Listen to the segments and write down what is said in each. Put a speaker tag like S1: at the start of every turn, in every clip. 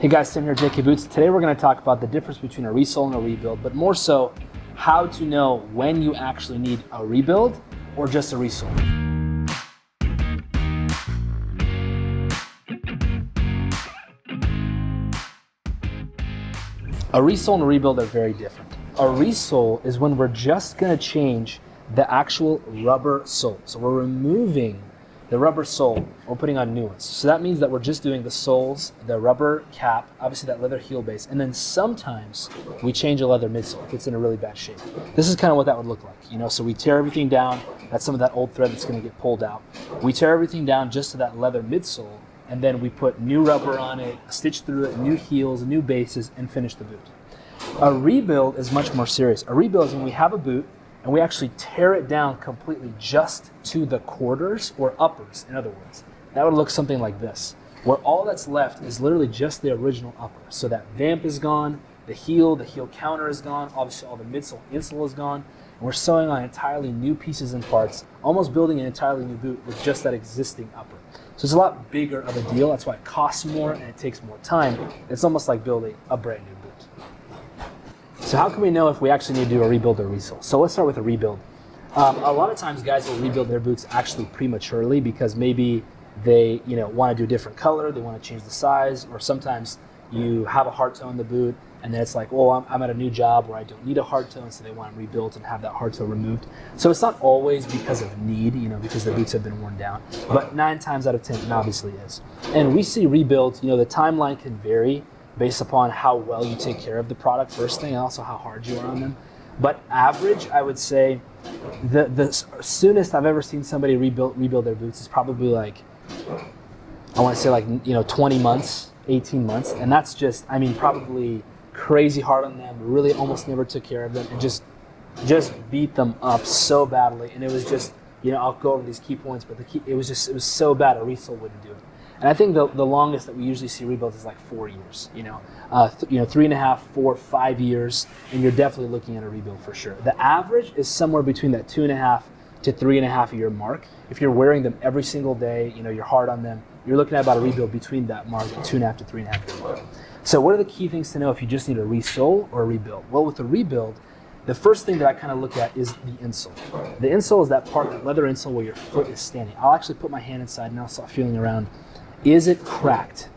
S1: Hey guys, Tim here, JK Boots. Today we're going to talk about the difference between a resole and a rebuild, but more so how to know when you actually need a rebuild or just a resole. A resole and a rebuild are very different. A resole is when we're just going to change the actual rubber sole. So we're removing the rubber sole, we're putting on new ones. So that means that we're just doing the soles, the rubber cap, obviously that leather heel base, and then sometimes we change a leather midsole if it's in a really bad shape. This is kind of what that would look like, you know, so we tear everything down, that's some of that old thread that's gonna get pulled out. We tear everything down just to that leather midsole, and then we put new rubber on it, stitch through it, new heels, new bases, and finish the boot. A rebuild is much more serious. A rebuild is when we have a boot, and we actually tear it down completely just to the quarters or uppers, in other words. That would look something like this, where all that's left is literally just the original upper. So that vamp is gone, the heel counter is gone, obviously all the midsole insole is gone, and we're sewing on entirely new pieces and parts, almost building an entirely new boot with just that existing upper. So it's a lot bigger of a deal, that's why it costs more and it takes more time. It's almost like building a brand new boot. So how can we know if we actually need to do a rebuild or resole? So let's start with a rebuild. A lot of times guys will rebuild their boots actually prematurely because maybe they want to do a different color, they want to change the size, or sometimes you have a hard toe in the boot and then it's like, well, I'm at a new job where I don't need a hard toe, and so they want to rebuild and have that hard toe removed. So it's not always because of need, because the boots have been worn down, but 9 times out of 10 it obviously is. And we see rebuilds, the timeline can vary based upon how well you take care of the product, first thing, and also how hard you are on them. But average, I would say, the soonest I've ever seen somebody rebuild their boots is probably like, I want to say like 20 months, 18 months, and that's just, probably crazy hard on them, really almost never took care of them, and just beat them up so badly. And it was just, I'll go over these key points, but it was so bad a resole wouldn't do it. And I think the longest that we usually see rebuilds is like 4 years, 3.5, 4, 5 years, and you're definitely looking at a rebuild for sure. The average is somewhere between that 2.5 to 3.5 year mark. If you're wearing them every single day, you're hard on them, you're looking at about a rebuild between that mark, 2.5 to 3.5 year mark. So what are the key things to know if you just need a resole or a rebuild? Well, with a rebuild, the first thing that I kind of look at is the insole. The insole is that part, that leather insole where your foot is standing. I'll actually put my hand inside and I'll start feeling around. Is it cracked?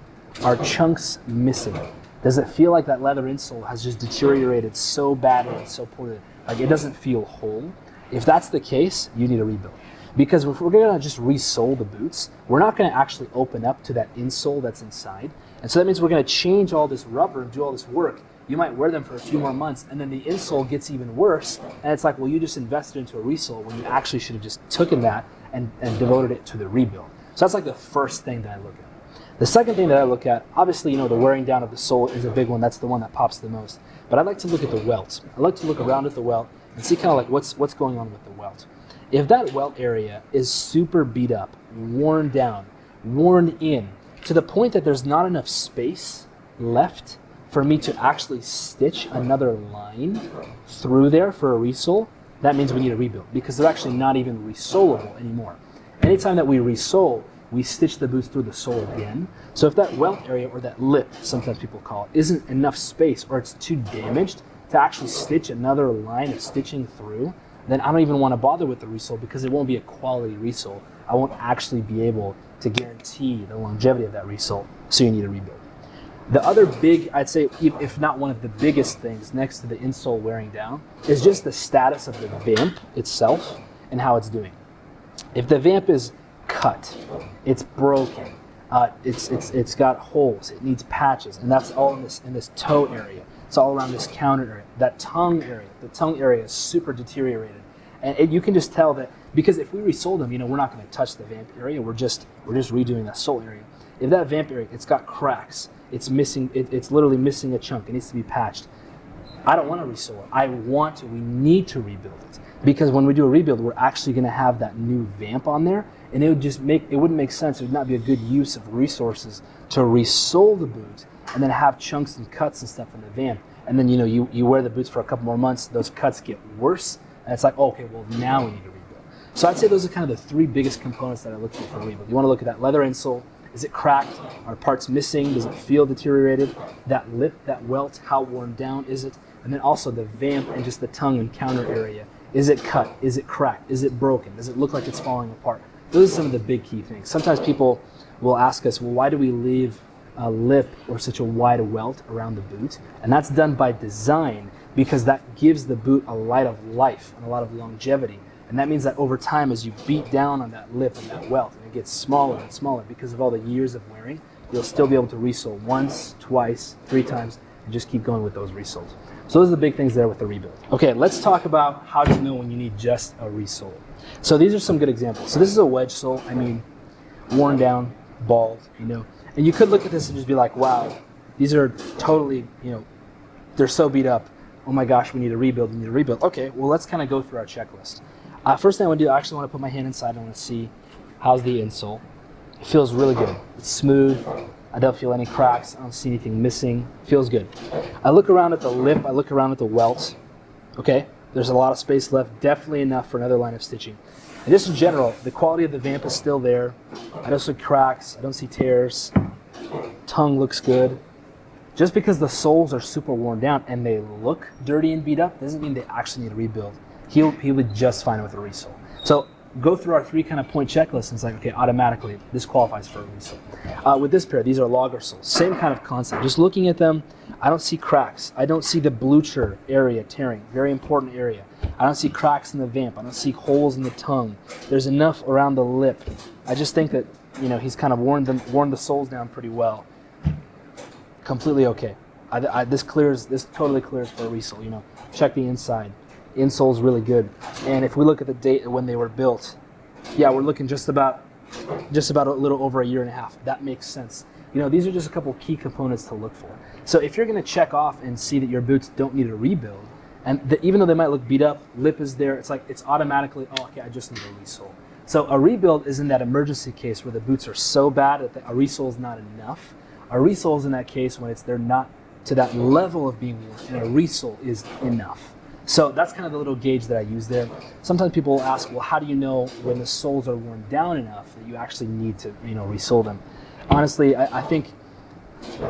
S1: Are chunks missing? Does it feel like that leather insole has just deteriorated so badly and so poorly, like it doesn't feel whole? If that's the case, you need a rebuild. Because if we're gonna just resole the boots, we're not gonna actually open up to that insole that's inside. And so that means we're gonna change all this rubber and do all this work. You might wear them for a few more months and then the insole gets even worse. And it's like, well, you just invested into a resole when you actually should have just taken that and devoted it to the rebuild. So that's like the first thing that I look at. The second thing that I look at, obviously, the wearing down of the sole is a big one. That's the one that pops the most. But I like to look at the welt. I like to look around at the welt and see kind of like what's going on with the welt. If that welt area is super beat up, worn down, worn in, to the point that there's not enough space left for me to actually stitch another line through there for a resole, that means we need a rebuild because they're actually not even resoleable anymore. Anytime that we resole, we stitch the boots through the sole again. So if that welt area, or that lip, sometimes people call it, isn't enough space or it's too damaged to actually stitch another line of stitching through, then I don't even want to bother with the resole because it won't be a quality resole. I won't actually be able to guarantee the longevity of that resole, so you need a rebuild. The other big, I'd say, if not one of the biggest things next to the insole wearing down, is just the status of the vamp itself and how it's doing. If the vamp is cut, it's broken, it's got holes, it needs patches, and that's all in this toe area. It's all around this counter area. That tongue area, the tongue area is super deteriorated, and you can just tell that because if we resole them, we're not going to touch the vamp area. We're just redoing that sole area. If that vamp area, it's got cracks, it's missing, it's literally missing a chunk. It needs to be patched. I don't want to resole it. We need to rebuild it. Because when we do a rebuild, we're actually going to have that new vamp on there, and it wouldn't make sense. It would not be a good use of resources to resole the boot and then have chunks and cuts and stuff in the vamp. And then you wear the boots for a couple more months, those cuts get worse, and it's like, okay, well now we need to rebuild. So I'd say those are kind of the 3 biggest components that I look for a rebuild. You want to look at that leather insole. Is it cracked? Are parts missing? Does it feel deteriorated? That lip, that welt, how worn down is it? And then also the vamp and just the tongue and counter area. Is it cut? Is it cracked? Is it broken? Does it look like it's falling apart? Those are some of the big key things. Sometimes people will ask us, well, why do we leave a lip or such a wide welt around the boot? And that's done by design because that gives the boot a lot of life and a lot of longevity. And that means that over time, as you beat down on that lip and that welt, and it gets smaller and smaller because of all the years of wearing, you'll still be able to resole once, twice, 3 times, and just keep going with those resoles. So those are the big things there with the rebuild. Okay, let's talk about how to know when you need just a resole. So these are some good examples. So this is a wedge sole. I mean, worn down, bald, you know. And you could look at this and just be like, wow, these are totally, you know, they're so beat up. Oh my gosh, we need a rebuild, we need a rebuild. Okay, well, let's kind of go through our checklist. First thing I want to do, I actually want to put my hand inside. I want to see how's the insole. It feels really good. It's smooth. I don't feel any cracks. I don't see anything missing. Feels good. I look around at the lip. I look around at the welt. Okay, there's a lot of space left. Definitely enough for another line of stitching. And just in general, the quality of the vamp is still there. I don't see cracks. I don't see tears. Tongue looks good. Just because the soles are super worn down and they look dirty and beat up doesn't mean they actually need a rebuild. He would just fine with a resole. So go through our 3 kind of point checklist and it's like, okay, automatically this qualifies for a resole. With this pair, these are logger soles. Same kind of concept. Just looking at them, I don't see cracks. I don't see the blucher area tearing, very important area. I don't see cracks in the vamp. I don't see holes in the tongue. There's enough around the lip. I just think that, you know, he's kind of worn the soles down pretty well. Completely okay. This totally clears for a resole. You know, check the inside. Insole's really good. And if we look at the date when they were built, yeah, we're looking just about a little over a year and a half. That makes sense. You know, these are just a couple key components to look for. So if you're going to check off and see that your boots don't need a rebuild, and even though they might look beat up, lip is there, it's like it's automatically, oh, okay, I just need a resole. So a rebuild is in that emergency case where the boots are so bad that a resole is not enough. A resole is in that case when they're not to that level of being worn, and a resole is enough. So that's kind of the little gauge that I use there. Sometimes people will ask, well, how do you know when the soles are worn down enough that you actually need to, you know, resole them? Honestly, I think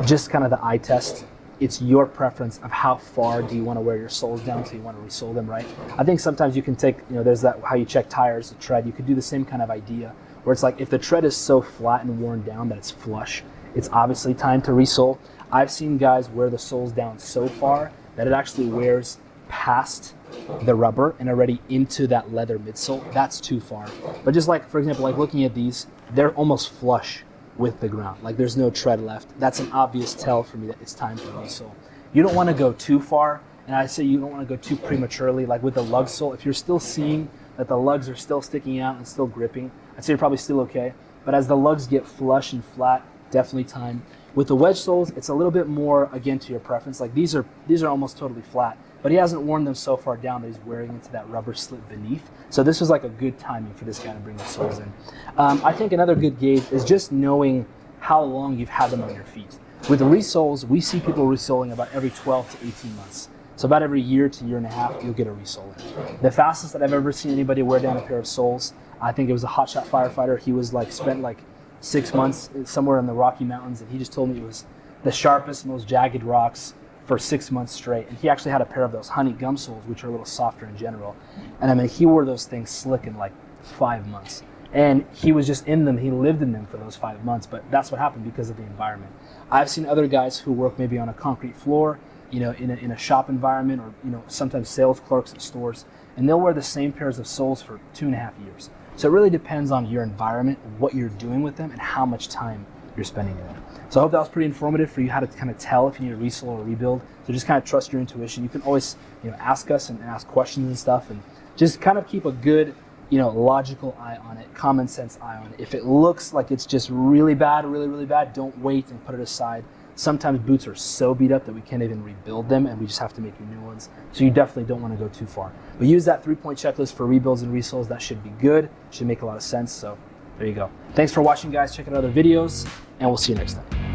S1: just kind of the eye test. It's your preference of how far do you want to wear your soles down so you want to resole them, right? I think sometimes you can take, you know, there's that how you check tires, the tread. You could do the same kind of idea where it's like if the tread is so flat and worn down that it's flush, it's obviously time to resole. I've seen guys wear the soles down so far that it actually wears past the rubber and already into that leather midsole. That's too far. But just like, for example, like looking at these, they're almost flush with the ground. Like there's no tread left. That's an obvious tell for me that it's time for resole. You don't want to go too far, and I say you don't want to go too prematurely. Like with the lug sole, if you're still seeing that the lugs are still sticking out and still gripping, I'd say you're probably still okay. But as the lugs get flush and flat, definitely time. With the wedge soles, it's a little bit more, again, to your preference. Like these are almost totally flat, but he hasn't worn them so far down that he's wearing into that rubber slip beneath. So this was like a good timing for this guy to bring the soles in. I think another good gauge is just knowing how long you've had them on your feet. With the resoles, we see people resoling about every 12 to 18 months. So about every year to year and a half, you'll get a resole in. The fastest that I've ever seen anybody wear down a pair of soles, I think it was a hotshot firefighter. He was spent 6 months somewhere in the Rocky Mountains, and he just told me it was the sharpest, most jagged rocks for 6 months straight. And he actually had a pair of those honey gum soles, which are a little softer in general. And I mean, he wore those things slick in 5 months. And he was just in them, he lived in them for those 5 months, but that's what happened because of the environment. I've seen other guys who work maybe on a concrete floor, in a shop environment, or sometimes sales clerks at stores, and they'll wear the same pairs of soles for 2.5 years. So it really depends on your environment, what you're doing with them, and how much time you're spending in them. So I hope that was pretty informative for you how to kind of tell if you need a resole or a rebuild. So just kind of trust your intuition. You can always ask us and ask questions and stuff, and just kind of keep a good logical eye on it, common sense eye on it. If it looks like it's just really bad, really, really bad, don't wait and put it aside. Sometimes boots are so beat up that we can't even rebuild them, and we just have to make you new ones. So you definitely don't want to go too far. But use that 3-point checklist for rebuilds and resoles. That should be good. Should make a lot of sense. So there you go. Thanks for watching, guys. Check out other videos, and we'll see you next time.